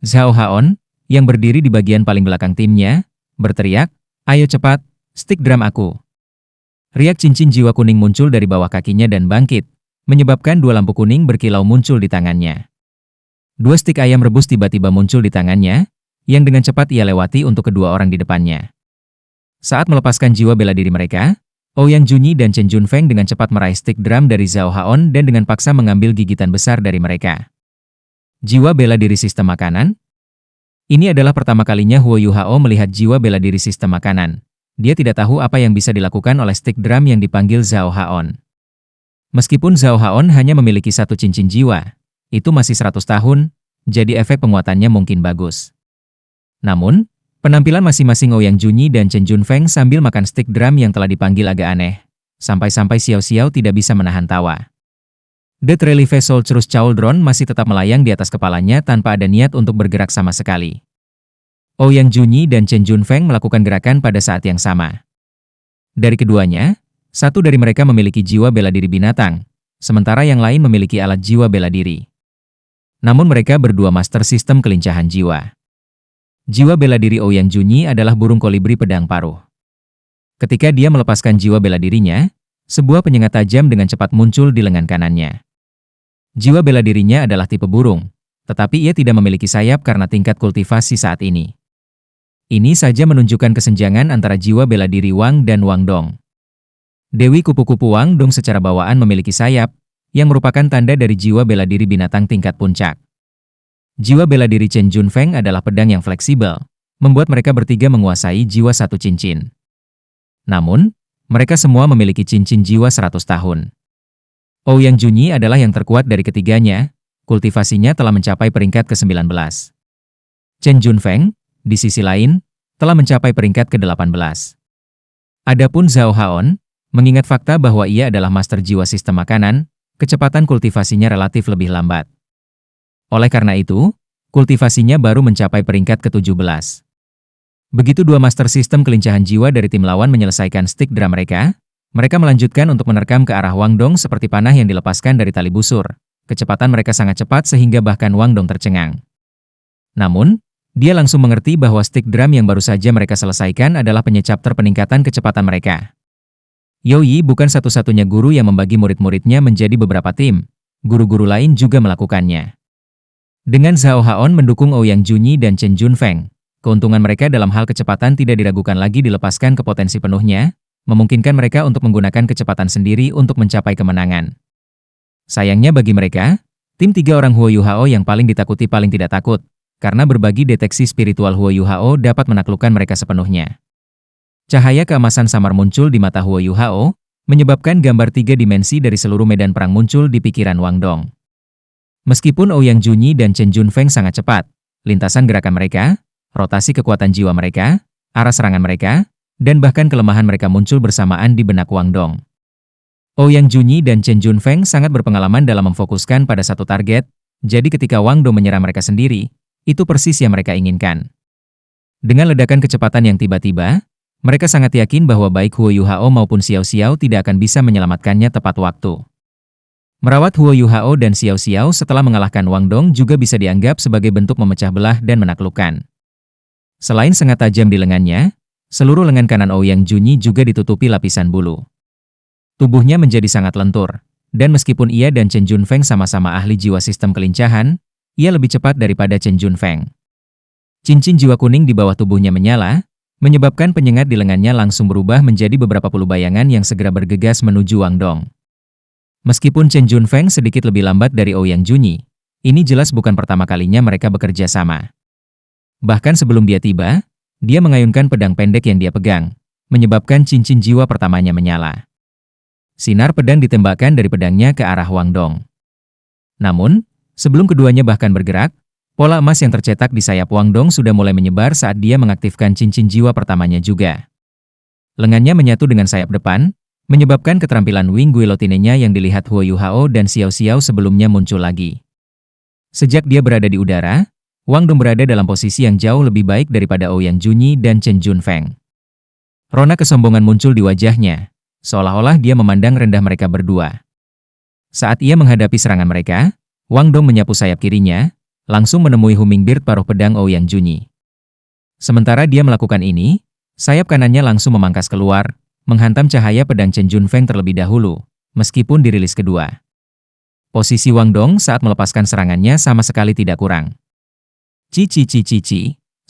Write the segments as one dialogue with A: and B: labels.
A: Zhao Haon, yang berdiri di bagian paling belakang timnya, berteriak, "Ayo cepat, stick drum aku." Riak cincin jiwa kuning muncul dari bawah kakinya dan bangkit, menyebabkan dua lampu kuning berkilau muncul di tangannya. Dua stik ayam rebus tiba-tiba muncul di tangannya, yang dengan cepat ia lewati untuk kedua orang di depannya. Saat melepaskan jiwa bela diri mereka, Ouyang Junyi dan Chen Junfeng dengan cepat meraih stik drum dari Zhao Haon dan dengan paksa mengambil gigitan besar dari mereka. Jiwa bela diri sistem makanan? Ini adalah pertama kalinya Huo Yuhao melihat jiwa bela diri sistem makanan. Dia tidak tahu apa yang bisa dilakukan oleh stik drum yang dipanggil Zhao Haon. Meskipun Zhao Haon hanya memiliki satu cincin jiwa, itu masih 100 tahun, jadi efek penguatannya mungkin bagus. Namun, penampilan masing-masing Ouyang Junyi dan Chen Junfeng sambil makan stik drum yang telah dipanggil agak aneh, sampai-sampai Xiao Xiao tidak bisa menahan tawa. The Trelive Solcherus Cauldron masih tetap melayang di atas kepalanya tanpa ada niat untuk bergerak sama sekali. Ouyang Junyi dan Chen Junfeng melakukan gerakan pada saat yang sama. Dari keduanya, satu dari mereka memiliki jiwa bela diri binatang, sementara yang lain memiliki alat jiwa bela diri. Namun mereka berdua master sistem kelincahan jiwa. Jiwa bela diri Ouyang Junyi adalah burung kolibri pedang paruh. Ketika dia melepaskan jiwa bela dirinya, sebuah penyengat tajam dengan cepat muncul di lengan kanannya. Jiwa bela dirinya adalah tipe burung, tetapi ia tidak memiliki sayap karena tingkat kultivasi saat ini. Ini saja menunjukkan kesenjangan antara jiwa bela diri Wang dan Wang Dong. Dewi kupu-kupu Wang Dong secara bawaan memiliki sayap, yang merupakan tanda dari jiwa bela diri binatang tingkat puncak. Jiwa bela diri Chen Junfeng adalah pedang yang fleksibel, membuat mereka bertiga menguasai jiwa satu cincin. Namun, mereka semua memiliki cincin jiwa 100 tahun. Ouyang Junyi adalah yang terkuat dari ketiganya, kultivasinya telah mencapai peringkat ke-19. Chen Junfeng, di sisi lain, telah mencapai peringkat ke-18. Adapun Zhao Haon, mengingat fakta bahwa ia adalah master jiwa sistem makanan, kecepatan kultivasinya relatif lebih lambat. Oleh karena itu, kultivasinya baru mencapai peringkat ke-17. Begitu dua master sistem kelincahan jiwa dari tim lawan menyelesaikan stik drum mereka melanjutkan untuk menerkam ke arah Wang Dong seperti panah yang dilepaskan dari tali busur. Kecepatan mereka sangat cepat sehingga bahkan Wang Dong tercengang. Namun, dia langsung mengerti bahwa stik drum yang baru saja mereka selesaikan adalah penyecap terpeningkatan kecepatan mereka. You Yi bukan satu-satunya guru yang membagi murid-muridnya menjadi beberapa tim. Guru-guru lain juga melakukannya. Dengan Zhao Haon mendukung Ouyang Junyi dan Chen Junfeng, keuntungan mereka dalam hal kecepatan tidak diragukan lagi dilepaskan ke potensi penuhnya, memungkinkan mereka untuk menggunakan kecepatan sendiri untuk mencapai kemenangan. Sayangnya bagi mereka, tim 3 orang Huo Yuhao yang paling ditakuti paling tidak takut, karena berbagi deteksi spiritual Huo Yuhao dapat menaklukkan mereka sepenuhnya. Cahaya keemasan samar muncul di mata Huo Yuhao, menyebabkan gambar 3 dimensi dari seluruh medan perang muncul di pikiran Wang Dong. Meskipun Ouyang Junyi dan Chen Junfeng sangat cepat, lintasan gerakan mereka, rotasi kekuatan jiwa mereka, arah serangan mereka, dan bahkan kelemahan mereka muncul bersamaan di benak Wang Dong. Ouyang Junyi dan Chen Junfeng sangat berpengalaman dalam memfokuskan pada satu target, jadi ketika Wang Dong menyerang mereka sendiri, itu persis yang mereka inginkan. Dengan ledakan kecepatan yang tiba-tiba, mereka sangat yakin bahwa baik Huo Yuhao maupun Xiao Xiao tidak akan bisa menyelamatkannya tepat waktu. Merawat Huo Yuhao dan Xiao Xiao setelah mengalahkan Wang Dong juga bisa dianggap sebagai bentuk memecah belah dan menaklukkan. Selain sengat tajam di lengannya, seluruh lengan kanan Ouyang Junyi juga ditutupi lapisan bulu. Tubuhnya menjadi sangat lentur, dan meskipun ia dan Chen Junfeng sama-sama ahli jiwa sistem kelincahan, ia lebih cepat daripada Chen Junfeng. Cincin jiwa kuning di bawah tubuhnya menyala, menyebabkan penyengat di lengannya langsung berubah menjadi beberapa puluh bayangan yang segera bergegas menuju Wang Dong. Meskipun Chen Junfeng sedikit lebih lambat dari Ouyang Junyi, ini jelas bukan pertama kalinya mereka bekerja sama. Bahkan sebelum dia tiba, dia mengayunkan pedang pendek yang dia pegang, menyebabkan cincin jiwa pertamanya menyala. Sinar pedang ditembakkan dari pedangnya ke arah Wang Dong. Namun, sebelum keduanya bahkan bergerak, pola emas yang tercetak di sayap Wang Dong sudah mulai menyebar saat dia mengaktifkan cincin jiwa pertamanya juga. Lengannya menyatu dengan sayap depan, menyebabkan keterampilan Wing Guillotine-nya yang dilihat Huo Yuhao dan Xiao Xiao sebelumnya muncul lagi. Sejak dia berada di udara, Wang Dong berada dalam posisi yang jauh lebih baik daripada Ouyang Junyi dan Chen Junfeng. Rona kesombongan muncul di wajahnya, seolah-olah dia memandang rendah mereka berdua. Saat ia menghadapi serangan mereka, Wang Dong menyapu sayap kirinya, langsung menemui Hummingbird paruh pedang Ouyang Junyi. Sementara dia melakukan ini, sayap kanannya langsung memangkas keluar, menghantam cahaya pedang Chen Junfeng terlebih dahulu, meskipun dirilis kedua. Posisi Wang Dong saat melepaskan serangannya sama sekali tidak kurang. Ci,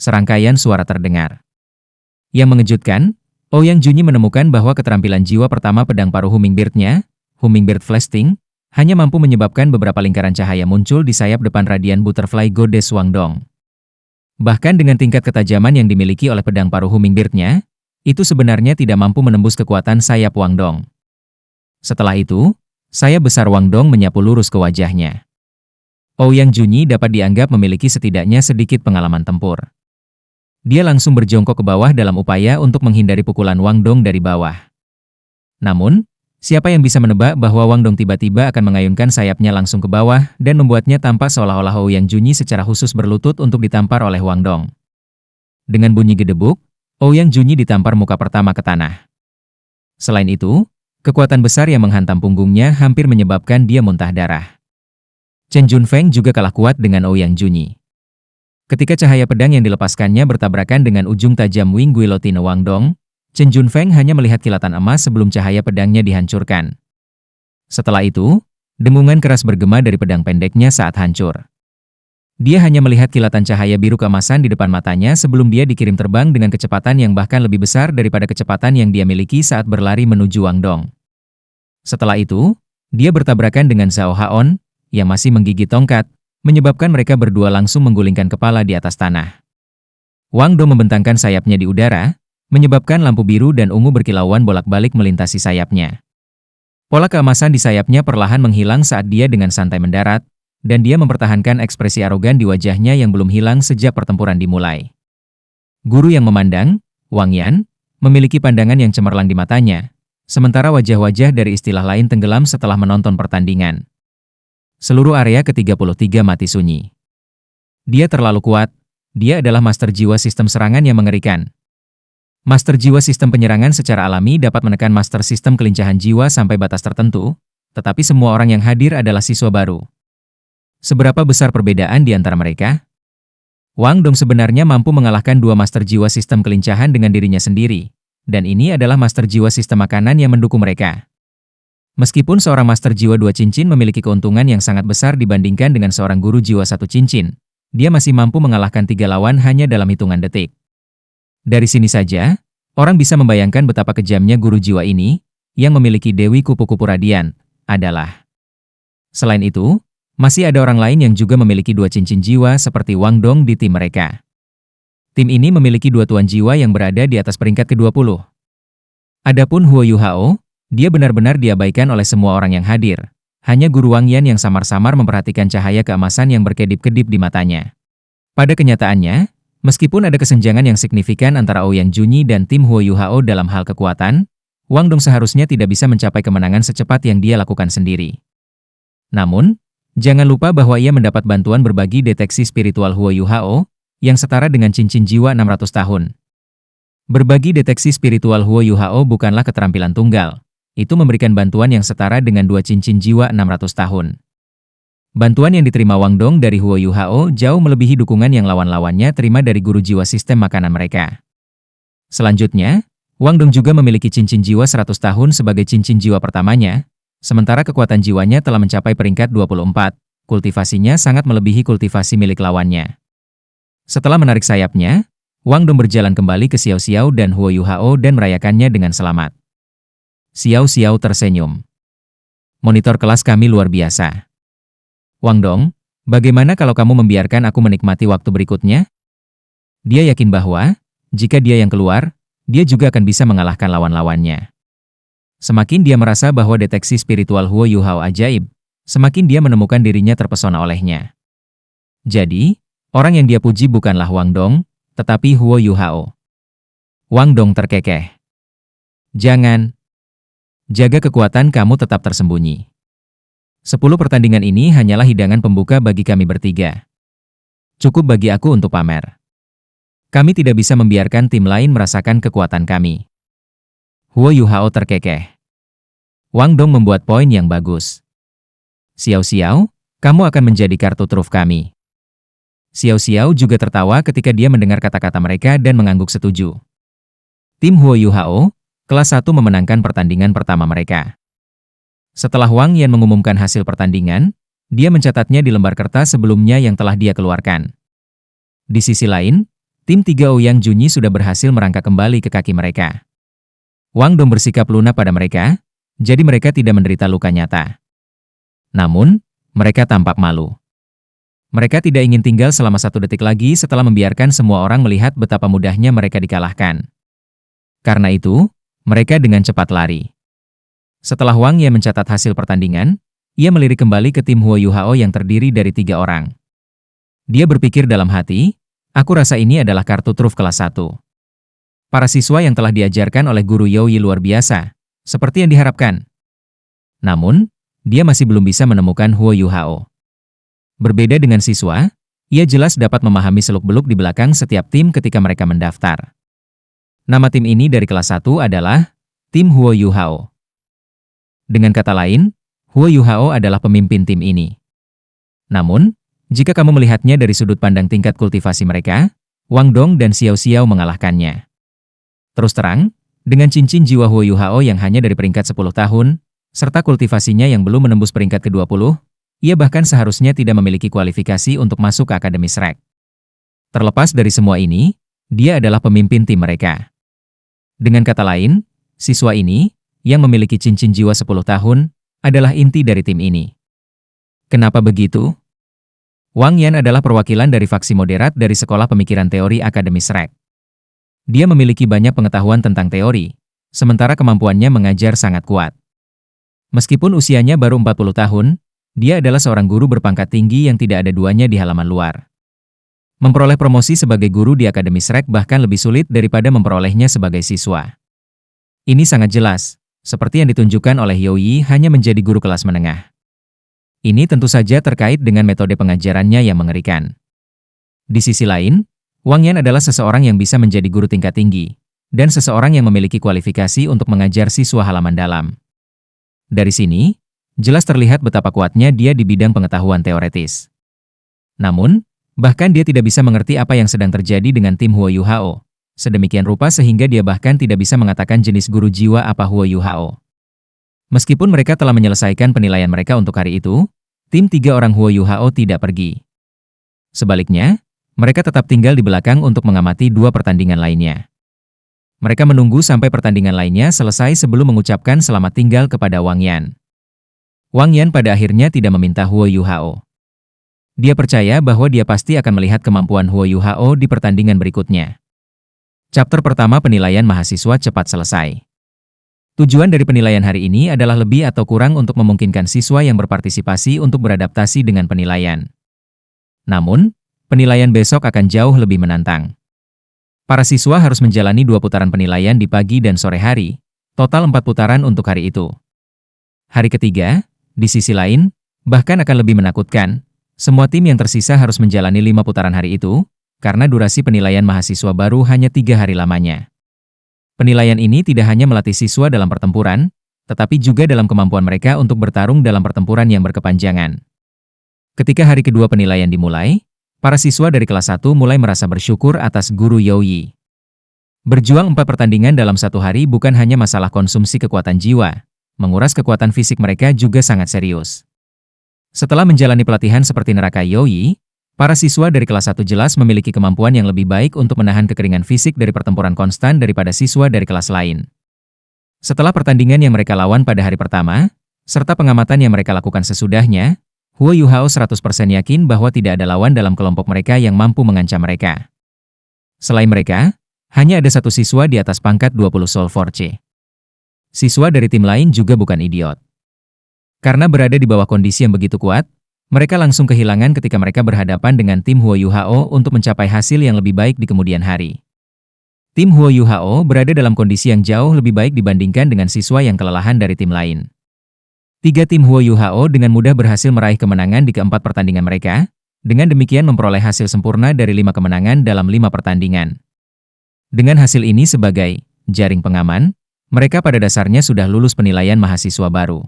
A: serangkaian suara terdengar. Yang mengejutkan, Ouyang Junyi menemukan bahwa keterampilan jiwa pertama pedang paruh Hummingbird-nya, Hummingbird Flasting, hanya mampu menyebabkan beberapa lingkaran cahaya muncul di sayap depan Radiant Butterfly Goddess Wang Dong. Bahkan dengan tingkat ketajaman yang dimiliki oleh pedang paruh Hummingbird-nya, itu sebenarnya tidak mampu menembus kekuatan sayap Wang Dong. Setelah itu, sayap besar Wang Dong menyapu lurus ke wajahnya. Ouyang Junyi dapat dianggap memiliki setidaknya sedikit pengalaman tempur. Dia langsung berjongkok ke bawah dalam upaya untuk menghindari pukulan Wang Dong dari bawah. Namun, siapa yang bisa menebak bahwa Wang Dong tiba-tiba akan mengayunkan sayapnya langsung ke bawah dan membuatnya tampak seolah-olah Ouyang Junyi secara khusus berlutut untuk ditampar oleh Wang Dong. Dengan bunyi gedebuk, Ouyang Junyi ditampar muka pertama ke tanah. Selain itu, kekuatan besar yang menghantam punggungnya hampir menyebabkan dia muntah darah. Chen Junfeng juga kalah kuat dengan Ouyang Junyi. Ketika cahaya pedang yang dilepaskannya bertabrakan dengan ujung tajam wing guillotine Wang Dong, Chen Junfeng hanya melihat kilatan emas sebelum cahaya pedangnya dihancurkan. Setelah itu, dengungan keras bergema dari pedang pendeknya saat hancur. Dia hanya melihat kilatan cahaya biru keemasan di depan matanya sebelum dia dikirim terbang dengan kecepatan yang bahkan lebih besar daripada kecepatan yang dia miliki saat berlari menuju Wang Dong. Setelah itu, dia bertabrakan dengan Zhao Haon, yang masih menggigit tongkat, menyebabkan mereka berdua langsung menggulingkan kepala di atas tanah. Wang Dong membentangkan sayapnya di udara, menyebabkan lampu biru dan ungu berkilauan bolak-balik melintasi sayapnya. Pola keemasan di sayapnya perlahan menghilang saat dia dengan santai mendarat, dan dia mempertahankan ekspresi arogan di wajahnya yang belum hilang sejak pertempuran dimulai. Guru yang memandang, Wang Yan, memiliki pandangan yang cemerlang di matanya, sementara wajah-wajah dari istilah lain tenggelam setelah menonton pertandingan. Seluruh area ke-33 mati sunyi. Dia terlalu kuat, dia adalah master jiwa sistem serangan yang mengerikan. Master jiwa sistem penyerangan secara alami dapat menekan master sistem kelincahan jiwa sampai batas tertentu, tetapi semua orang yang hadir adalah siswa baru. Seberapa besar perbedaan di antara mereka? Wang Dong sebenarnya mampu mengalahkan dua master jiwa sistem kelincahan dengan dirinya sendiri, dan ini adalah master jiwa sistem makanan yang mendukung mereka. Meskipun seorang master jiwa 2 cincin memiliki keuntungan yang sangat besar dibandingkan dengan seorang guru jiwa 1 cincin, dia masih mampu mengalahkan 3 lawan hanya dalam hitungan detik. Dari sini saja, orang bisa membayangkan betapa kejamnya guru jiwa ini, yang memiliki Dewi Kupu-Kupu Radian, adalah. Selain itu, masih ada orang lain yang juga memiliki 2 cincin jiwa seperti Wang Dong di tim mereka. Tim ini memiliki 2 tuan jiwa yang berada di atas peringkat ke-20. Adapun Huo Yuhao, dia benar-benar diabaikan oleh semua orang yang hadir. Hanya Guru Wang Yan yang samar-samar memperhatikan cahaya keemasan yang berkedip-kedip di matanya. Pada kenyataannya, meskipun ada kesenjangan yang signifikan antara Ouyang Junyi dan tim Huo Yuhao dalam hal kekuatan, Wang Dong seharusnya tidak bisa mencapai kemenangan secepat yang dia lakukan sendiri. Namun, jangan lupa bahwa ia mendapat bantuan berbagi deteksi spiritual Huo Yuhao, yang setara dengan cincin jiwa 600 tahun. Berbagi deteksi spiritual Huo Yuhao bukanlah keterampilan tunggal. Itu memberikan bantuan yang setara dengan 2 cincin jiwa 600 tahun. Bantuan yang diterima Wang Dong dari Huo Yuhao jauh melebihi dukungan yang lawan-lawannya terima dari guru jiwa sistem makanan mereka. Selanjutnya, Wang Dong juga memiliki cincin jiwa 100 tahun sebagai cincin jiwa pertamanya, sementara kekuatan jiwanya telah mencapai peringkat 24, kultivasinya sangat melebihi kultivasi milik lawannya. Setelah menarik sayapnya, Wang Dong berjalan kembali ke Xiao Xiao dan Huo Yuhao dan merayakannya dengan selamat. Xiao Xiao tersenyum. Monitor kelas kami luar biasa. Wang Dong, bagaimana kalau kamu membiarkan aku menikmati waktu berikutnya? Dia yakin bahwa, jika dia yang keluar, dia juga akan bisa mengalahkan lawan-lawannya. Semakin dia merasa bahwa deteksi spiritual Huo Yuhao ajaib, semakin dia menemukan dirinya terpesona olehnya. Jadi, orang yang dia puji bukanlah Wang Dong, tetapi Huo Yuhao. Wang Dong terkekeh. Jangan. Jaga kekuatan kamu tetap tersembunyi. 10 pertandingan ini hanyalah hidangan pembuka bagi kami bertiga. Cukup bagi aku untuk pamer. Kami tidak bisa membiarkan tim lain merasakan kekuatan kami. Huo Yuhao terkekeh. Wang Dong membuat poin yang bagus. Xiao Xiao, kamu akan menjadi kartu truf kami. Xiao Xiao juga tertawa ketika dia mendengar kata-kata mereka dan mengangguk setuju. Tim Huo Yu Hao, kelas 1 memenangkan pertandingan pertama mereka. Setelah Wang Yan mengumumkan hasil pertandingan, dia mencatatnya di lembar kertas sebelumnya yang telah dia keluarkan. Di sisi lain, tim 3 Ouyang Junyi sudah berhasil merangkak kembali ke kaki mereka. Wang Dong bersikap lunak pada mereka, jadi mereka tidak menderita luka nyata. Namun, mereka tampak malu. Mereka tidak ingin tinggal selama 1 detik lagi setelah membiarkan semua orang melihat betapa mudahnya mereka dikalahkan. Karena itu, mereka dengan cepat lari. Setelah Wang Yan mencatat hasil pertandingan, ia melirik kembali ke tim Huo Yu Hao yang terdiri dari 3 orang. Dia berpikir dalam hati, aku rasa ini adalah kartu truf kelas 1. Para siswa yang telah diajarkan oleh guru Youyi luar biasa, seperti yang diharapkan. Namun, dia masih belum bisa menemukan Huo Yu Hao. Berbeda dengan siswa, ia jelas dapat memahami seluk-beluk di belakang setiap tim ketika mereka mendaftar. Nama tim ini dari kelas 1 adalah tim Huo Yu Hao. Dengan kata lain, Huo Yu Hao adalah pemimpin tim ini. Namun, jika kamu melihatnya dari sudut pandang tingkat kultivasi mereka, Wang Dong dan Xiao Xiao mengalahkannya. Terus terang, dengan cincin jiwa Huo Yu Hao yang hanya dari peringkat 10 tahun, serta kultivasinya yang belum menembus peringkat ke-20, ia bahkan seharusnya tidak memiliki kualifikasi untuk masuk ke Akademi Shrek. Terlepas dari semua ini, dia adalah pemimpin tim mereka. Dengan kata lain, siswa ini, yang memiliki cincin jiwa 10 tahun, adalah inti dari tim ini. Kenapa begitu? Wang Yan adalah perwakilan dari faksi moderat dari Sekolah Pemikiran Teori Akademi Shrek. Dia memiliki banyak pengetahuan tentang teori, sementara kemampuannya mengajar sangat kuat. Meskipun usianya baru 40 tahun, dia adalah seorang guru berpangkat tinggi yang tidak ada duanya di halaman luar. Memperoleh promosi sebagai guru di Akademi Shrek bahkan lebih sulit daripada memperolehnya sebagai siswa. Ini sangat jelas, seperti yang ditunjukkan oleh Youyi hanya menjadi guru kelas menengah. Ini tentu saja terkait dengan metode pengajarannya yang mengerikan. Di sisi lain, Wang Yan adalah seseorang yang bisa menjadi guru tingkat tinggi, dan seseorang yang memiliki kualifikasi untuk mengajar siswa halaman dalam. Dari sini, jelas terlihat betapa kuatnya dia di bidang pengetahuan teoretis. Namun, bahkan dia tidak bisa mengerti apa yang sedang terjadi dengan tim Huo Yu Hao, sedemikian rupa sehingga dia bahkan tidak bisa mengatakan jenis guru jiwa apa Huo Yu Hao. Meskipun mereka telah menyelesaikan penilaian mereka untuk hari itu, tim 3 orang Huo Yu Hao tidak pergi. Sebaliknya, mereka tetap tinggal di belakang untuk mengamati 2 pertandingan lainnya. Mereka menunggu sampai pertandingan lainnya selesai sebelum mengucapkan selamat tinggal kepada Wang Yan. Wang Yan pada akhirnya tidak meminta Huo Yu Hao. Dia percaya bahwa dia pasti akan melihat kemampuan Huo Yu Hao di pertandingan berikutnya. Chapter pertama penilaian mahasiswa cepat selesai. Tujuan dari penilaian hari ini adalah lebih atau kurang untuk memungkinkan siswa yang berpartisipasi untuk beradaptasi dengan penilaian. Namun, penilaian besok akan jauh lebih menantang. Para siswa harus menjalani 2 putaran penilaian di pagi dan sore hari, total 4 putaran untuk hari itu. Hari ketiga, di sisi lain, bahkan akan lebih menakutkan, semua tim yang tersisa harus menjalani 5 putaran hari itu, karena durasi penilaian mahasiswa baru hanya 3 hari lamanya. Penilaian ini tidak hanya melatih siswa dalam pertempuran, tetapi juga dalam kemampuan mereka untuk bertarung dalam pertempuran yang berkepanjangan. Ketika hari kedua penilaian dimulai, para siswa dari kelas 1 mulai merasa bersyukur atas guru Youyi. Berjuang 4 pertandingan dalam 1 hari bukan hanya masalah konsumsi kekuatan jiwa, menguras kekuatan fisik mereka juga sangat serius. Setelah menjalani pelatihan seperti neraka Youyi, para siswa dari kelas 1 jelas memiliki kemampuan yang lebih baik untuk menahan kekeringan fisik dari pertempuran konstan daripada siswa dari kelas lain. Setelah pertandingan yang mereka lawan pada hari pertama, serta pengamatan yang mereka lakukan sesudahnya, Huo Yu Hao 100% yakin bahwa tidak ada lawan dalam kelompok mereka yang mampu mengancam mereka. Selain mereka, hanya ada 1 siswa di atas pangkat 20 Soul Force. Siswa dari tim lain juga bukan idiot. Karena berada di bawah kondisi yang begitu kuat, mereka langsung kehilangan ketika mereka berhadapan dengan tim Huo Yu Hao untuk mencapai hasil yang lebih baik di kemudian hari. Tim Huo Yu Hao berada dalam kondisi yang jauh lebih baik dibandingkan dengan siswa yang kelelahan dari tim lain. 3 tim Huo Yu Hao dengan mudah berhasil meraih kemenangan di keempat pertandingan mereka, dengan demikian memperoleh hasil sempurna dari 5 kemenangan dalam 5 pertandingan. Dengan hasil ini sebagai jaring pengaman, mereka pada dasarnya sudah lulus penilaian mahasiswa baru.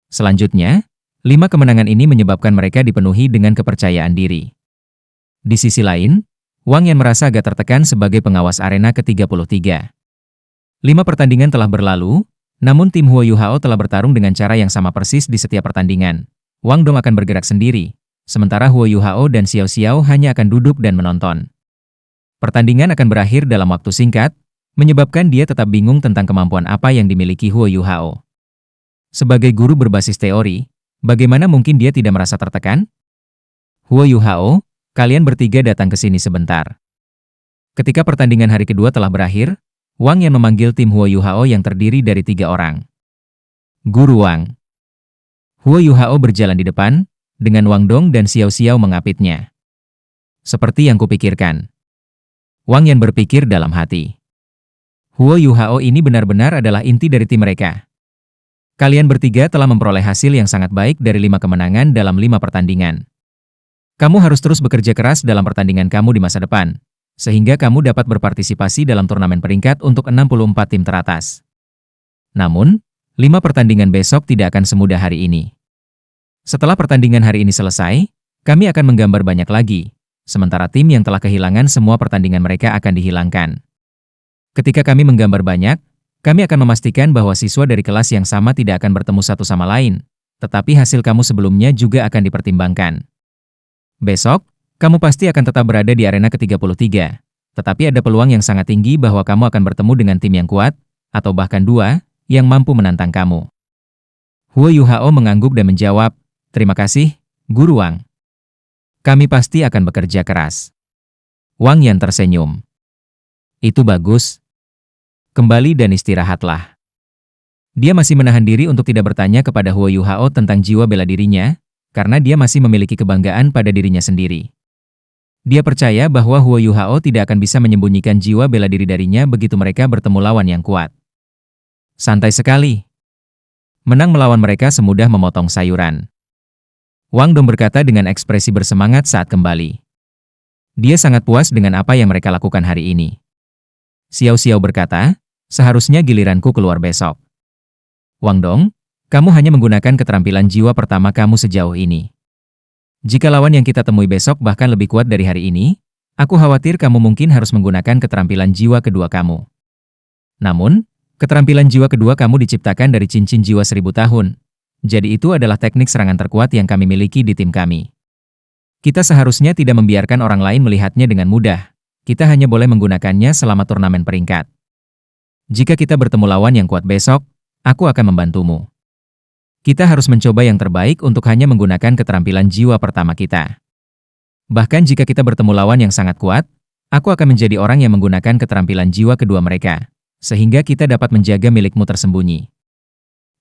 A: Selanjutnya, 5 kemenangan ini menyebabkan mereka dipenuhi dengan kepercayaan diri. Di sisi lain, Wang Yan merasa agak tertekan sebagai pengawas arena ke-33. 5 pertandingan telah berlalu, namun tim Huo Yuhao telah bertarung dengan cara yang sama persis di setiap pertandingan. Wang Dong akan bergerak sendiri, sementara Huo Yuhao dan Xiao Xiao hanya akan duduk dan menonton. Pertandingan akan berakhir dalam waktu singkat, menyebabkan dia tetap bingung tentang kemampuan apa yang dimiliki Huo Yuhao. Sebagai guru berbasis teori, bagaimana mungkin dia tidak merasa tertekan? Huo Yuhao, kalian bertiga datang ke sini sebentar. Ketika pertandingan hari kedua telah berakhir, Wang Yan memanggil tim Huo Yuhao yang terdiri dari 3 orang. Guru Wang. Huo Yuhao berjalan di depan, dengan Wang Dong dan Xiao Xiao mengapitnya. Seperti yang kupikirkan. Wang Yan berpikir dalam hati. Huo Yuhao ini benar-benar adalah inti dari tim mereka. Kalian bertiga telah memperoleh hasil yang sangat baik dari 5 kemenangan dalam 5 pertandingan. Kamu harus terus bekerja keras dalam pertandingan kamu di masa depan, sehingga kamu dapat berpartisipasi dalam turnamen peringkat untuk 64 tim teratas. Namun, 5 pertandingan besok tidak akan semudah hari ini. Setelah pertandingan hari ini selesai, kami akan menggambar banyak lagi, sementara tim yang telah kehilangan semua pertandingan mereka akan dihilangkan. Ketika kami menggambar banyak, kami akan memastikan bahwa siswa dari kelas yang sama tidak akan bertemu satu sama lain, tetapi hasil kamu sebelumnya juga akan dipertimbangkan. Besok, kamu pasti akan tetap berada di arena ke-33, tetapi ada peluang yang sangat tinggi bahwa kamu akan bertemu dengan tim yang kuat, atau bahkan 2, yang mampu menantang kamu. Huo Yuhao mengangguk dan menjawab, "Terima kasih, Guru Wang. Kami pasti akan bekerja keras." Wang Yan tersenyum. "Itu bagus. Kembali dan istirahatlah." Dia masih menahan diri untuk tidak bertanya kepada Huo Yuhao tentang jiwa bela dirinya, karena dia masih memiliki kebanggaan pada dirinya sendiri. Dia percaya bahwa Huo Yuhao tidak akan bisa menyembunyikan jiwa bela diri darinya begitu mereka bertemu lawan yang kuat. Santai sekali. Menang melawan mereka semudah memotong sayuran. Wang Dong berkata dengan ekspresi bersemangat saat kembali. Dia sangat puas dengan apa yang mereka lakukan hari ini. Xiao Xiao berkata, "Seharusnya giliranku keluar besok." Wang Dong, kamu hanya menggunakan keterampilan jiwa pertama kamu sejauh ini. Jika lawan yang kita temui besok bahkan lebih kuat dari hari ini, aku khawatir kamu mungkin harus menggunakan keterampilan jiwa kedua kamu. Namun, keterampilan jiwa kedua kamu diciptakan dari cincin jiwa 1000 tahun. Jadi itu adalah teknik serangan terkuat yang kami miliki di tim kami. Kita seharusnya tidak membiarkan orang lain melihatnya dengan mudah. Kita hanya boleh menggunakannya selama turnamen peringkat. Jika kita bertemu lawan yang kuat besok, aku akan membantumu. Kita harus mencoba yang terbaik untuk hanya menggunakan keterampilan jiwa pertama kita. Bahkan jika kita bertemu lawan yang sangat kuat, aku akan menjadi orang yang menggunakan keterampilan jiwa kedua mereka, sehingga kita dapat menjaga milikmu tersembunyi.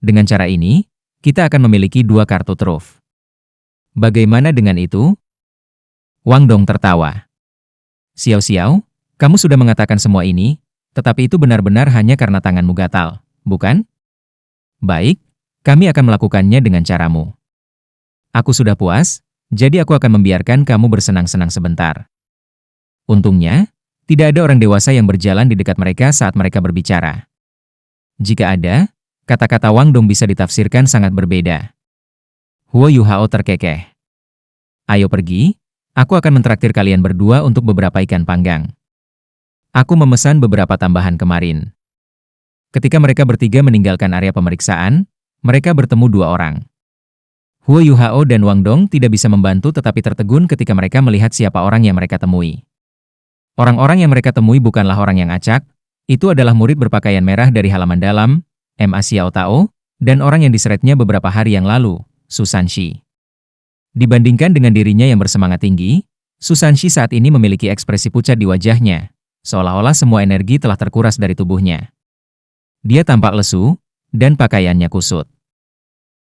A: Dengan cara ini, kita akan memiliki 2 kartu truf. Bagaimana dengan itu? Wang Dong tertawa. Xiao Xiao, kamu sudah mengatakan semua ini, tetapi itu benar-benar hanya karena tanganmu gatal, bukan? Baik, kami akan melakukannya dengan caramu. Aku sudah puas, jadi aku akan membiarkan kamu bersenang-senang sebentar. Untungnya, tidak ada orang dewasa yang berjalan di dekat mereka saat mereka berbicara. Jika ada, kata-kata Wang Dong bisa ditafsirkan sangat berbeda. Huo Yuhao terkekeh. Ayo pergi. Aku akan mentraktir kalian berdua untuk beberapa ikan panggang. Aku memesan beberapa tambahan kemarin. Ketika mereka bertiga meninggalkan area pemeriksaan, mereka bertemu 2 orang. Huo Yuhao dan Wang Dong tidak bisa membantu tetapi tertegun ketika mereka melihat siapa orang yang mereka temui. Orang-orang yang mereka temui bukanlah orang yang acak, itu adalah murid berpakaian merah dari halaman dalam, Ma Xiao Tao, dan orang yang diseretnya beberapa hari yang lalu, Su Sanxi. Dibandingkan dengan dirinya yang bersemangat tinggi, Su Sanxi saat ini memiliki ekspresi pucat di wajahnya, seolah-olah semua energi telah terkuras dari tubuhnya. Dia tampak lesu, dan pakaiannya kusut.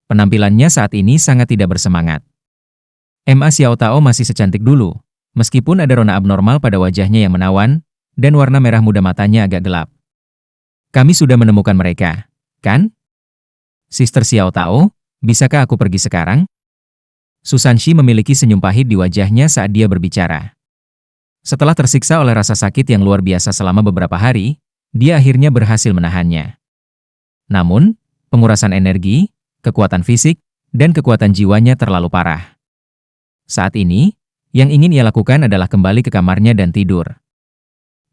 A: Penampilannya saat ini sangat tidak bersemangat. Ma Xiao Tao masih secantik dulu, meskipun ada rona abnormal pada wajahnya yang menawan, dan warna merah muda matanya agak gelap. Kami sudah menemukan mereka, kan? Sister Xiao Tao, bisakah aku pergi sekarang? Su Sanxi memiliki senyum pahit di wajahnya saat dia berbicara. Setelah tersiksa oleh rasa sakit yang luar biasa selama beberapa hari, dia akhirnya berhasil menahannya. Namun, pengurasan energi, kekuatan fisik, dan kekuatan jiwanya terlalu parah. Saat ini, Yang ingin ia lakukan adalah kembali ke kamarnya dan tidur.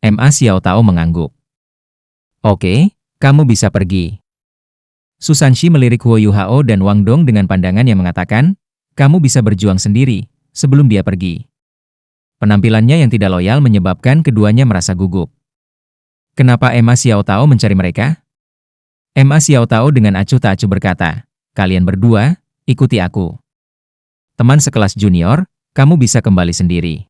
A: Ma Xiao Tao mengangguk. Oke, kamu bisa pergi. Su Sanxi melirik Huo Yuhao dan Wang Dong dengan pandangan yang mengatakan, kamu bisa berjuang sendiri, sebelum dia pergi. Penampilannya yang tidak loyal menyebabkan keduanya merasa gugup. Kenapa Ma Xiao Tao mencari mereka? Ma Xiao Tao dengan acuh tak acuh berkata, kalian berdua, ikuti aku. Teman sekelas junior, kamu bisa kembali sendiri.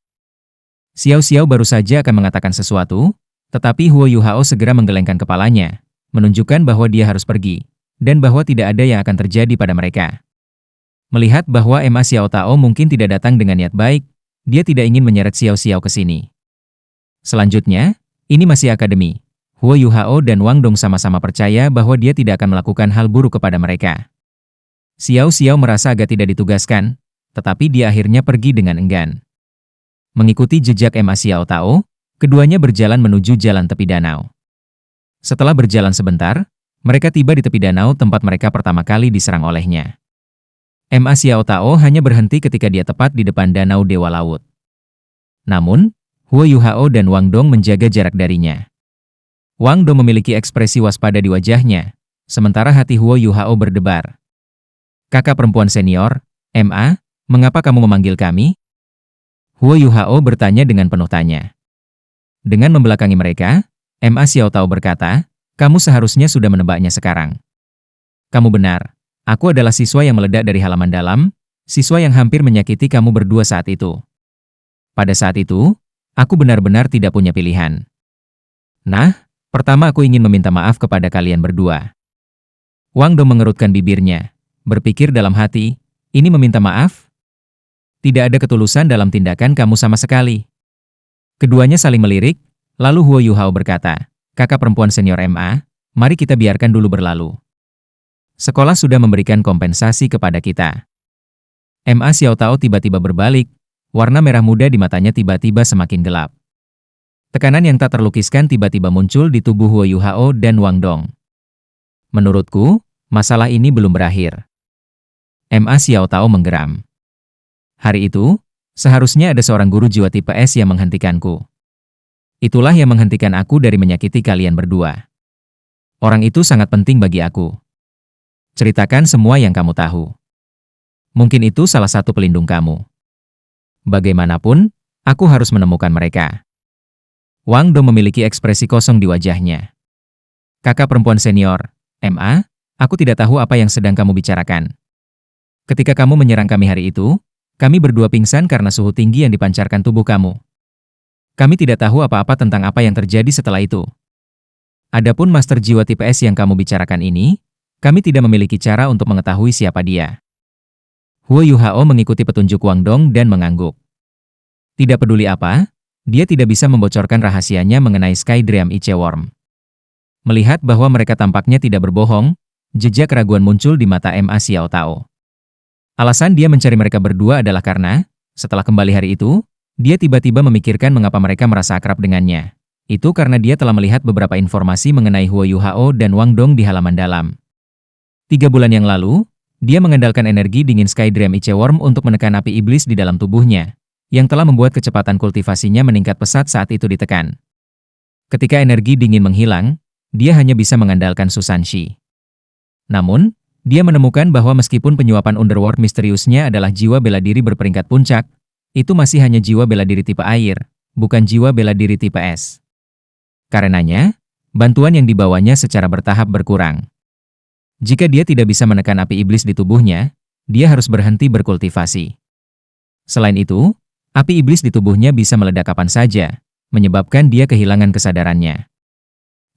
A: Xiao Xiao baru saja akan mengatakan sesuatu, tetapi Huo Yuhao segera menggelengkan kepalanya, menunjukkan bahwa dia harus pergi, dan bahwa tidak ada yang akan terjadi pada mereka. Melihat bahwa Ma Xiao Tao mungkin tidak datang dengan niat baik, dia tidak ingin menyeret Xiao Xiao ke sini. Selanjutnya, ini masih akademi. Huo Yuhao dan Wang Dong sama-sama percaya bahwa dia tidak akan melakukan hal buruk kepada mereka. Xiao Xiao merasa agak tidak ditugaskan, tetapi dia akhirnya pergi dengan enggan. Mengikuti jejak Ma Xiao Tao, keduanya berjalan menuju jalan tepi danau. Setelah berjalan sebentar, mereka tiba di tepi danau tempat mereka pertama kali diserang olehnya. Ma Xiao Tao hanya berhenti ketika dia tepat di depan danau Dewa Laut. Namun, Huo Yuhao dan Wang Dong menjaga jarak darinya. Wang Dong memiliki ekspresi waspada di wajahnya, sementara hati Huo Yuhao berdebar. Kakak perempuan senior, Ma, mengapa kamu memanggil kami? Huo Yuhao bertanya dengan penuh tanya. Dengan membelakangi mereka, Ma Xiao Tao berkata, kamu seharusnya sudah menebaknya sekarang. Kamu benar. Aku adalah siswa yang meledak dari halaman dalam, siswa yang hampir menyakiti kamu berdua saat itu. Pada saat itu, aku benar-benar tidak punya pilihan. Nah, pertama aku ingin meminta maaf kepada kalian berdua. Wang Dong mengerutkan bibirnya, berpikir dalam hati, ini meminta maaf? Tidak ada ketulusan dalam tindakan kamu sama sekali. Keduanya saling melirik, lalu Huo Yuhao berkata, kakak perempuan senior Ma, mari kita biarkan dulu berlalu. Sekolah sudah memberikan kompensasi kepada kita. Ma Xiao Tao tiba-tiba berbalik, warna merah muda di matanya tiba-tiba semakin gelap. Tekanan yang tak terlukiskan tiba-tiba muncul di tubuh Huo Yuhao dan Wang Dong. Menurutku, masalah ini belum berakhir. Ma Xiao Tao menggeram. Hari itu, seharusnya ada seorang guru jiwa tipe S yang menghentikanku. Itulah yang menghentikan aku dari menyakiti kalian berdua. Orang itu sangat penting bagi aku. Ceritakan semua yang kamu tahu. Mungkin itu salah satu pelindung kamu. Bagaimanapun, aku harus menemukan mereka. Wang Dong memiliki ekspresi kosong di wajahnya. Kakak perempuan senior, Ma, aku tidak tahu apa yang sedang kamu bicarakan. Ketika kamu menyerang kami hari itu, kami berdua pingsan karena suhu tinggi yang dipancarkan tubuh kamu. Kami tidak tahu apa-apa tentang apa yang terjadi setelah itu. Adapun master jiwa tipe S yang kamu bicarakan ini, kami tidak memiliki cara untuk mengetahui siapa dia. Huo Yuhao mengikuti petunjuk Wang Dong dan mengangguk. Tidak peduli apa, dia tidak bisa membocorkan rahasianya mengenai Sky Dream Icheworm. Melihat bahwa mereka tampaknya tidak berbohong, jejak keraguan muncul di mata Ma Xiao Tao. Alasan dia mencari mereka berdua adalah karena, setelah kembali hari itu, dia tiba-tiba memikirkan mengapa mereka merasa akrab dengannya. Itu karena dia telah melihat beberapa informasi mengenai Huo Yuhao dan Wang Dong di halaman dalam. 3 bulan yang lalu, dia mengandalkan energi dingin Sky Dream Icheworm untuk menekan api iblis di dalam tubuhnya, yang telah membuat kecepatan kultivasinya meningkat pesat saat itu ditekan. Ketika energi dingin menghilang, dia hanya bisa mengandalkan Su Sanxi. Namun, dia menemukan bahwa meskipun penyuapan underworld misteriusnya adalah jiwa bela diri berperingkat puncak, itu masih hanya jiwa bela diri tipe air, bukan jiwa bela diri tipe es. Karenanya, bantuan yang dibawanya secara bertahap berkurang. Jika dia tidak bisa menekan api iblis di tubuhnya, dia harus berhenti berkultivasi. Selain itu, api iblis di tubuhnya bisa meledak kapan saja, menyebabkan dia kehilangan kesadarannya.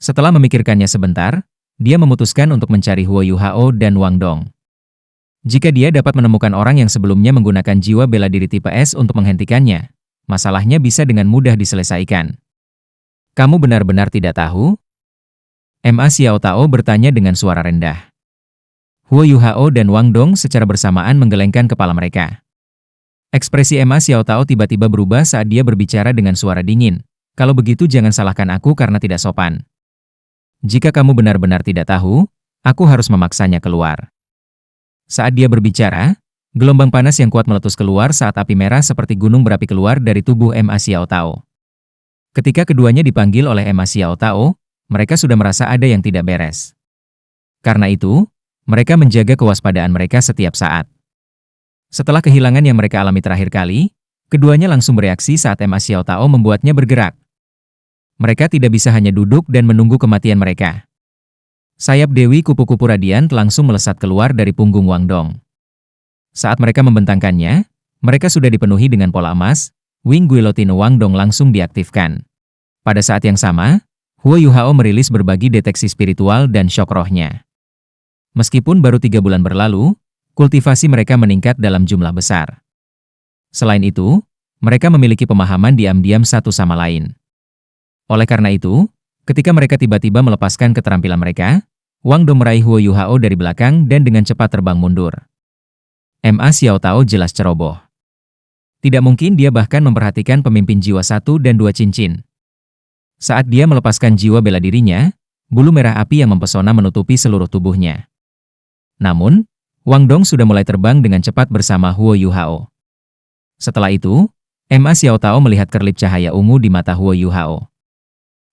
A: Setelah memikirkannya sebentar, dia memutuskan untuk mencari Huo Yuhao dan Wang Dong. Jika dia dapat menemukan orang yang sebelumnya menggunakan jiwa bela diri tipe S untuk menghentikannya, masalahnya bisa dengan mudah diselesaikan. Kamu benar-benar tidak tahu? Ma Xiao Tao bertanya dengan suara rendah. Huo Yuhao dan Wang Dong secara bersamaan menggelengkan kepala mereka. Ekspresi Ma Xiao Tao tiba-tiba berubah saat dia berbicara dengan suara dingin. Kalau begitu jangan salahkan aku karena tidak sopan. Jika kamu benar-benar tidak tahu, aku harus memaksanya keluar. Saat dia berbicara, Gelombang panas yang kuat meletus keluar saat api merah seperti gunung berapi keluar dari tubuh Ma Xiao Tao. Ketika keduanya dipanggil oleh Ma Xiao Tao, mereka sudah merasa ada yang tidak beres. Karena itu, mereka menjaga kewaspadaan mereka setiap saat. Setelah kehilangan yang mereka alami terakhir kali, keduanya langsung bereaksi saat Ma Xiao Tao membuatnya bergerak. Mereka tidak bisa hanya duduk dan menunggu kematian mereka. Sayap Dewi kupu-kupu radian langsung melesat keluar dari punggung Wang Dong. Saat mereka membentangkannya, mereka sudah dipenuhi dengan pola emas. Wing Guillotine Wang Dong langsung diaktifkan. Pada saat yang sama, Huo Yuhao merilis berbagi deteksi spiritual dan syok rohnya. Meskipun baru 3 bulan berlalu, kultivasi mereka meningkat dalam jumlah besar. Selain itu, mereka memiliki pemahaman diam-diam satu sama lain. Oleh karena itu, ketika mereka tiba-tiba melepaskan keterampilan mereka, Wang Dong meraih Huo Yuhao dari belakang dan dengan cepat terbang mundur. Ma Xiao Tao jelas ceroboh. Tidak mungkin dia bahkan memperhatikan pemimpin jiwa 1 dan 2 cincin. Saat dia melepaskan jiwa bela dirinya, bulu merah api yang mempesona menutupi seluruh tubuhnya. Namun, Wang Dong sudah mulai terbang dengan cepat bersama Huo Yuhao. Setelah itu, Ma Xiao Tao melihat kerlip cahaya ungu di mata Huo Yuhao.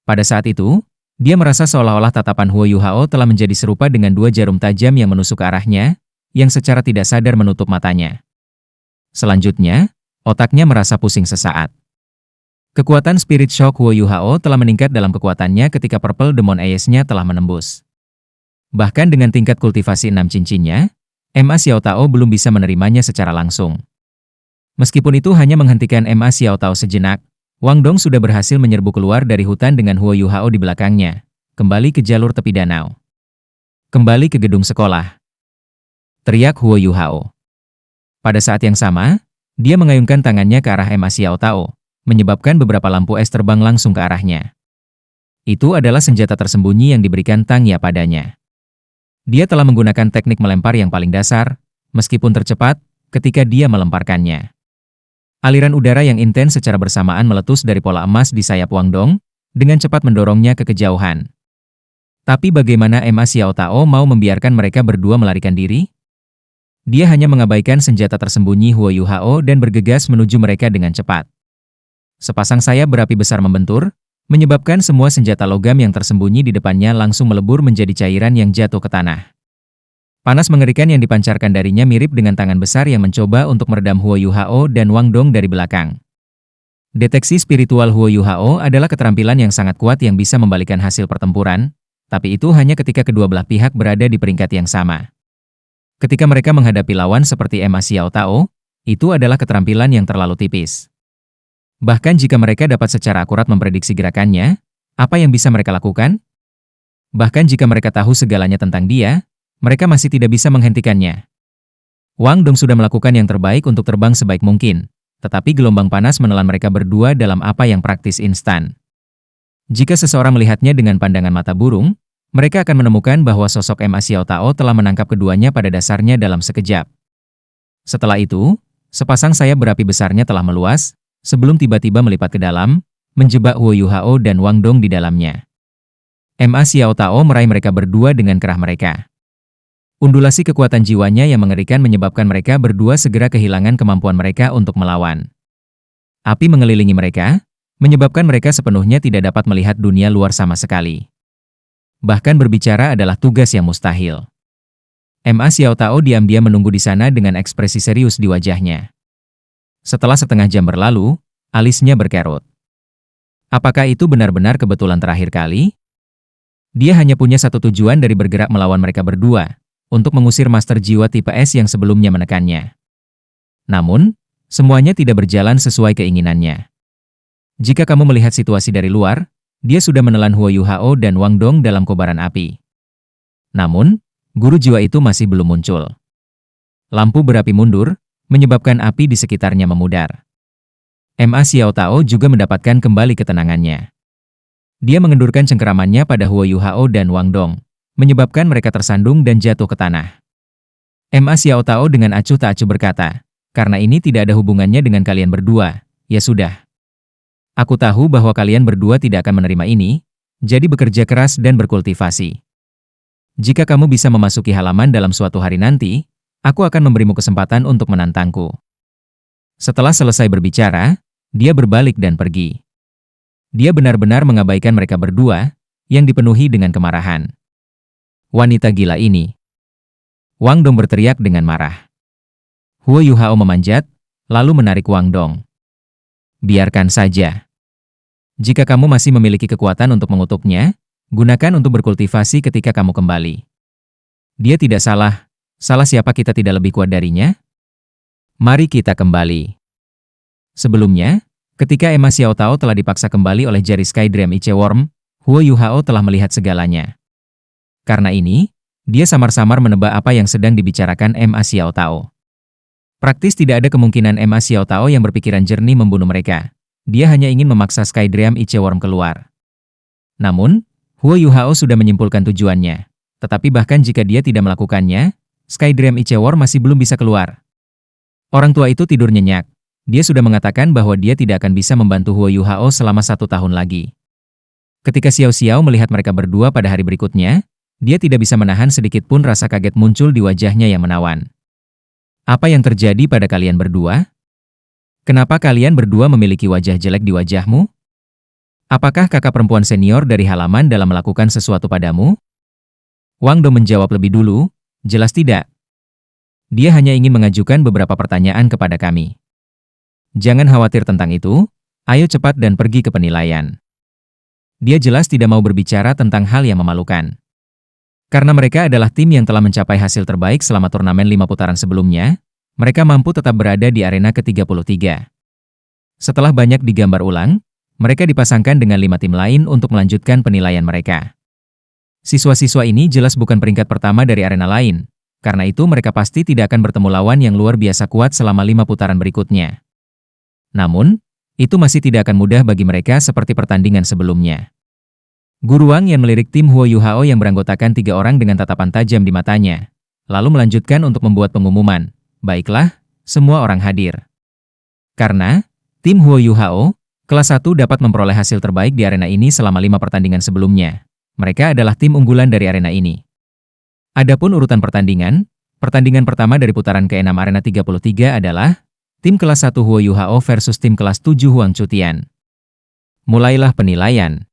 A: Pada saat itu, dia merasa seolah-olah tatapan Huo Yuhao telah menjadi serupa dengan 2 jarum tajam yang menusuk ke arahnya, yang secara tidak sadar menutup matanya. Selanjutnya, otaknya merasa pusing sesaat. Kekuatan Spirit Shock Huo Yuhao telah meningkat dalam kekuatannya ketika Purple Demon Eyes-nya telah menembus. Bahkan dengan tingkat kultivasi 6 cincinnya, Ma Xiao Tao belum bisa menerimanya secara langsung. Meskipun itu hanya menghentikan Ma Xiao Tao sejenak, Wang Dong sudah berhasil menyerbu keluar dari hutan dengan Huo Yuhao di belakangnya, kembali ke jalur tepi danau. Kembali ke gedung sekolah. Teriak Huo Yuhao. Pada saat yang sama, dia mengayunkan tangannya ke arah Ma Xiao Tao, menyebabkan beberapa lampu es terbang langsung ke arahnya. Itu adalah senjata tersembunyi yang diberikan Tang Ya padanya. Dia telah menggunakan teknik melempar yang paling dasar, meskipun tercepat, ketika dia melemparkannya. Aliran udara yang intens secara bersamaan meletus dari pola emas di sayap Wang Dong, dengan cepat mendorongnya ke kejauhan. Tapi bagaimana Ma Xiao Tao mau membiarkan mereka berdua melarikan diri? Dia hanya mengabaikan senjata tersembunyi Huo Yuhao dan bergegas menuju mereka dengan cepat. Sepasang sayap berapi besar membentur, menyebabkan semua senjata logam yang tersembunyi di depannya langsung melebur menjadi cairan yang jatuh ke tanah. Panas mengerikan yang dipancarkan darinya mirip dengan tangan besar yang mencoba untuk meredam Huo Yuhao dan Wang Dong dari belakang. Deteksi spiritual Huo Yuhao adalah keterampilan yang sangat kuat yang bisa membalikkan hasil pertempuran, tapi itu hanya ketika kedua belah pihak berada di peringkat yang sama. Ketika mereka menghadapi lawan seperti Ma Xiao Tao, itu adalah keterampilan yang terlalu tipis. Bahkan jika mereka dapat secara akurat memprediksi gerakannya, apa yang bisa mereka lakukan? Bahkan jika mereka tahu segalanya tentang dia, mereka masih tidak bisa menghentikannya. Wang Dong sudah melakukan yang terbaik untuk terbang sebaik mungkin, tetapi gelombang panas menelan mereka berdua dalam apa yang praktis instan. Jika seseorang melihatnya dengan pandangan mata burung, mereka akan menemukan bahwa sosok Ma Xiao Tao telah menangkap keduanya pada dasarnya dalam sekejap. Setelah itu, sepasang sayap berapi besarnya telah meluas, sebelum tiba-tiba melipat ke dalam, menjebak Huo Yuhao dan Wang Dong di dalamnya. Ma Xiao Tao meraih mereka berdua dengan kerah mereka. Undulasi kekuatan jiwanya yang mengerikan menyebabkan mereka berdua segera kehilangan kemampuan mereka untuk melawan. Api mengelilingi mereka, menyebabkan mereka sepenuhnya tidak dapat melihat dunia luar sama sekali. Bahkan berbicara adalah tugas yang mustahil. Ma Xiao Tao diam-diam menunggu di sana dengan ekspresi serius di wajahnya. Setelah setengah jam berlalu, alisnya berkerut. Apakah itu benar-benar kebetulan terakhir kali? Dia hanya punya satu tujuan dari bergerak melawan mereka berdua, untuk mengusir master jiwa tipe S yang sebelumnya menekannya. Namun, semuanya tidak berjalan sesuai keinginannya. Jika kamu melihat situasi dari luar, dia sudah menelan Huo Yuhao dan Wang Dong dalam kobaran api. Namun, guru jiwa itu masih belum muncul. Lampu berapi mundur, menyebabkan api di sekitarnya memudar. Ma Xiao Tao juga mendapatkan kembali ketenangannya. Dia mengendurkan cengkeramannya pada Huo Yuhao dan Wang Dong, menyebabkan mereka tersandung dan jatuh ke tanah. Ma Xiao Tao dengan acuh tak acuh berkata, "Karena ini tidak ada hubungannya dengan kalian berdua, ya sudah. Aku tahu bahwa kalian berdua tidak akan menerima ini, jadi bekerja keras dan berkultivasi. Jika kamu bisa memasuki halaman dalam suatu hari nanti, Aku akan memberimu kesempatan untuk menantangku. Setelah selesai berbicara, dia berbalik dan pergi. Dia benar-benar mengabaikan mereka berdua, yang dipenuhi dengan kemarahan. Wanita gila ini. Wang Dong berteriak dengan marah. Huo Yuhao memanjat, lalu menarik Wang Dong. Biarkan saja. Jika kamu masih memiliki kekuatan untuk mengutuknya, gunakan untuk berkultivasi ketika kamu kembali. Dia tidak salah. Salah siapa kita tidak lebih kuat darinya? Mari kita kembali. Sebelumnya, ketika Emma Xiao Tao telah dipaksa kembali oleh jari Skydream Iceworm, Huo Yuhao telah melihat segalanya. Karena ini, dia samar-samar menebak apa yang sedang dibicarakan Emma Xiao Tao. Praktis tidak ada kemungkinan Emma Xiao Tao yang berpikiran jernih membunuh mereka. Dia hanya ingin memaksa Skydream Iceworm keluar. Namun, Huo Yuhao sudah menyimpulkan tujuannya. Tetapi bahkan jika dia tidak melakukannya, Skydream Iceworm masih belum bisa keluar. Orang tua itu tidur nyenyak. Dia sudah mengatakan bahwa dia tidak akan bisa membantu Huo Yuhao selama 1 tahun lagi. Ketika Xiao Xiao melihat mereka berdua pada hari berikutnya, dia tidak bisa menahan sedikit pun rasa kaget muncul di wajahnya yang menawan. Apa yang terjadi pada kalian berdua? Kenapa kalian berdua memiliki wajah jelek di wajahmu? Apakah kakak perempuan senior dari halaman dalam melakukan sesuatu padamu? Wang Dong menjawab lebih dulu, jelas tidak. Dia hanya ingin mengajukan beberapa pertanyaan kepada kami. Jangan khawatir tentang itu, ayo cepat dan pergi ke penilaian. Dia jelas tidak mau berbicara tentang hal yang memalukan. Karena mereka adalah tim yang telah mencapai hasil terbaik selama turnamen 5 putaran sebelumnya, mereka mampu tetap berada di arena ke-33. Setelah banyak digambar ulang, mereka dipasangkan dengan 5 tim lain untuk melanjutkan penilaian mereka. Siswa-siswa ini jelas bukan peringkat pertama dari arena lain, karena itu mereka pasti tidak akan bertemu lawan yang luar biasa kuat selama 5 putaran berikutnya. Namun, itu masih tidak akan mudah bagi mereka seperti pertandingan sebelumnya. Guru Wang yang melirik tim Huo Yuhao yang beranggotakan 3 orang dengan tatapan tajam di matanya, lalu melanjutkan untuk membuat pengumuman. Baiklah, semua orang hadir. Karena, tim Huo Yuhao, kelas 1 dapat memperoleh hasil terbaik di arena ini selama 5 pertandingan sebelumnya. Mereka adalah tim unggulan dari arena ini. Adapun urutan pertandingan pertama dari putaran ke-6 arena 33 adalah tim kelas 1 Huo Yuhao versus tim kelas 7 Huang Chutian. Mulailah penilaian.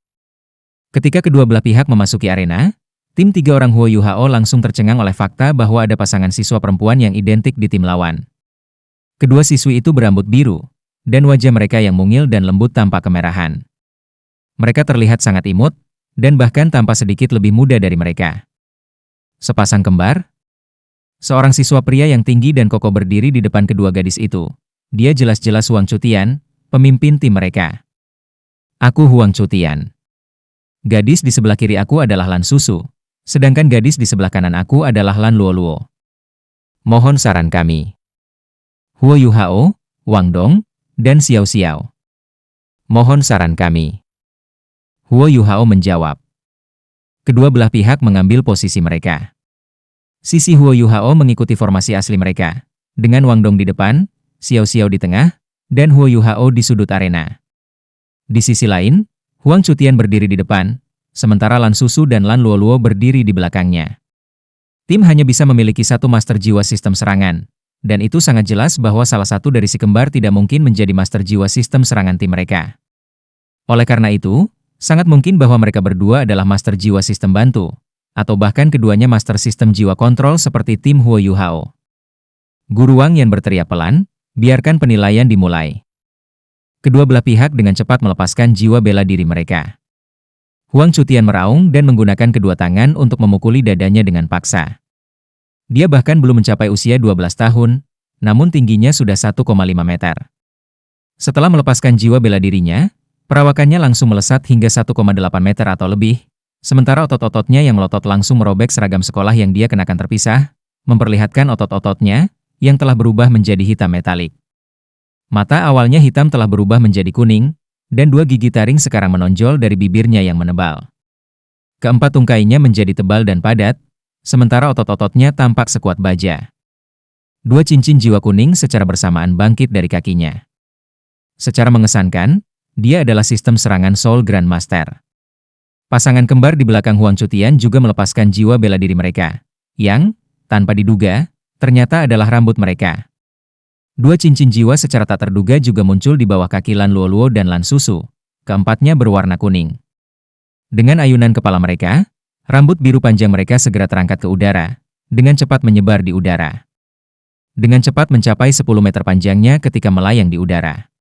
A: Ketika kedua belah pihak memasuki arena, tim 3 orang Huo Yuhao langsung tercengang oleh fakta bahwa ada pasangan siswa perempuan yang identik di tim lawan. Kedua siswi itu berambut biru, dan wajah mereka yang mungil dan lembut tanpa kemerahan. Mereka terlihat sangat imut, dan bahkan tampak sedikit lebih muda dari mereka. Sepasang kembar? Seorang siswa pria yang tinggi dan kokoh berdiri di depan kedua gadis itu. Dia jelas-jelas Huang Chutian, pemimpin tim mereka. Aku Huang Chutian. Gadis di sebelah kiri aku adalah Lan Susu, sedangkan gadis di sebelah kanan aku adalah Lan Luoluo. Mohon saran kami. Huo Yuhao, Wang Dong, dan Xiao Xiao. Mohon saran kami. Huo Yuhao menjawab. Kedua belah pihak mengambil posisi mereka. Sisi Huo Yuhao mengikuti formasi asli mereka, dengan Wang Dong di depan, Xiao Xiao di tengah, dan Huo Yuhao di sudut arena. Di sisi lain, Huang Chutian berdiri di depan, sementara Lan Susu dan Lan Luoluo berdiri di belakangnya. Tim hanya bisa memiliki 1 master jiwa sistem serangan, dan itu sangat jelas bahwa salah satu dari si kembar tidak mungkin menjadi master jiwa sistem serangan tim mereka. Oleh karena itu, sangat mungkin bahwa mereka berdua adalah master jiwa sistem bantu, atau bahkan keduanya master sistem jiwa kontrol seperti tim Huo Yuhao. Guru Wang yang berteriak pelan, biarkan penilaian dimulai. Kedua belah pihak dengan cepat melepaskan jiwa bela diri mereka. Huang Chutian meraung dan menggunakan kedua tangan untuk memukuli dadanya dengan paksa. Dia bahkan belum mencapai usia 12 tahun, namun tingginya sudah 1,5 meter. Setelah melepaskan jiwa bela dirinya, perawakannya langsung melesat hingga 1,8 meter atau lebih, sementara otot-ototnya yang melotot langsung merobek seragam sekolah yang dia kenakan terpisah, memperlihatkan otot-ototnya yang telah berubah menjadi hitam metalik. Mata awalnya hitam telah berubah menjadi kuning, dan 2 gigi taring sekarang menonjol dari bibirnya yang menebal. Keempat tungkainya menjadi tebal dan padat, sementara otot-ototnya tampak sekuat baja. 2 cincin jiwa kuning secara bersamaan bangkit dari kakinya. Secara mengesankan, dia adalah sistem serangan Soul Grandmaster. Pasangan kembar di belakang Huang Chutian juga melepaskan jiwa bela diri mereka, yang, tanpa diduga, Ternyata adalah rambut mereka. Dua cincin jiwa secara tak terduga juga muncul di bawah kaki Lan Luoluo dan Lan Susu. Keempatnya berwarna kuning. Dengan ayunan kepala mereka, rambut biru panjang mereka segera terangkat ke udara, dengan cepat menyebar di udara. Dengan cepat mencapai 10 meter panjangnya ketika melayang di udara.